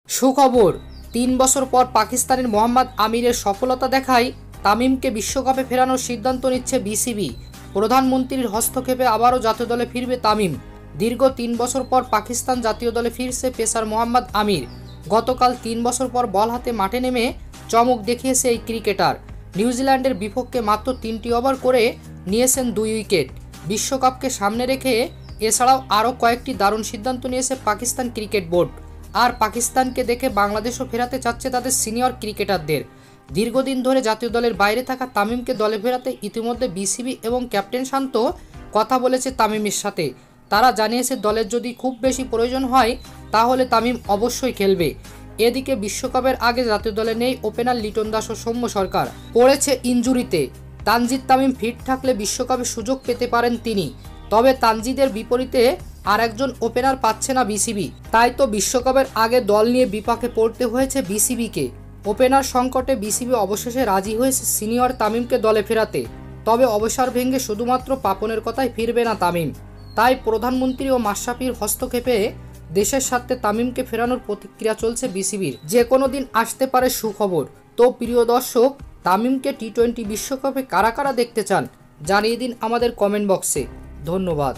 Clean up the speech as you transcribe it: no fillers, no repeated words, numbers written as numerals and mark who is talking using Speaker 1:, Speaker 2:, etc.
Speaker 1: সুখবর, 3 বছর পর পাকিস্তানের মোহাম্মদ আমিরের সফলতা দেখায় তামিমকে বিশ্বকাপে ফেরানোর সিদ্ধান্ত নিচ্ছে বিসিবি। প্রধানমন্ত্রীর হস্তক্ষেপে আবারও জাতীয় দলে ফিরবে তামিম। দীর্ঘ 3 বছর পর পাকিস্তান জাতীয় দলে ফিরছে পেসার মোহাম্মদ আমির। গতকাল 3 বছর পর বল হাতে মাঠে নেমে চমক দেখিয়েছে এই ক্রিকেটার। নিউজিল্যান্ডের বিপক্ষে মাত্র 3টি ওভার করে নিয়েছেন 2 উইকেট। বিশ্বকাপকে সামনে রেখে এছাড়াও আরও কয়েকটি দারুণ সিদ্ধান্ত নিয়েছে পাকিস্তান ক্রিকেট বোর্ড। আর পাকিস্তানকে দেখে বাংলাদেশও ফেরাতে চাচ্ছে তাদের সিনিয়র ক্রিকেটারদের। দীর্ঘদিন ধরে জাতীয় দলের বাইরে থাকা তামিমকে দলে ফেরাতে ইতিমধ্যে বিসিবি এবং ক্যাপ্টেন শান্ত কথা বলেছে তামিমের সাথে। তারা জানিয়েছে দলের যদি খুব বেশি প্রয়োজন হয় তাহলে তামিম অবশ্যই খেলবে। এদিকে বিশ্বকাপের আগে জাতীয় দলে নেই ওপেনার লিটন দাস ও সৌম্য সরকার, পড়েছে ইনজুরিতে। তানজিদ তামিম ফিট থাকলে বিশ্বকাপে সুযোগ পেতে পারেন তিনি। তবে তানজিদের বিপরীতে আর একজন ওপেনার পাচ্ছে না বিসিবি। তাই তো বিশ্বকাপের আগে দল নিয়ে বিপাকে পড়তে হয়েছে বিসিবিকে। ওপেনার সংকটে বিসিবি অবশেষে রাজি হয়েছে সিনিয়র তামিমকে দলে ফেরাতে। তবে অবসর ভেঙে শুধুমাত্র পাপনের কথায় ফিরবে না তামিম। তাই প্রধানমন্ত্রী ও মাশরাফির হস্তক্ষেপে দেশের স্বার্থে তামিমকে ফেরানোর প্রতিক্রিয়া চলছে বিসিবির। যে কোনো দিন আসতে পারে সুখবর। তো প্রিয় দর্শক, তামিমকে টি-20 বিশ্বকাপে কারা কারা দেখতে চান জানিয়ে দিন আমাদের কমেন্ট বক্সে। ধন্যবাদ।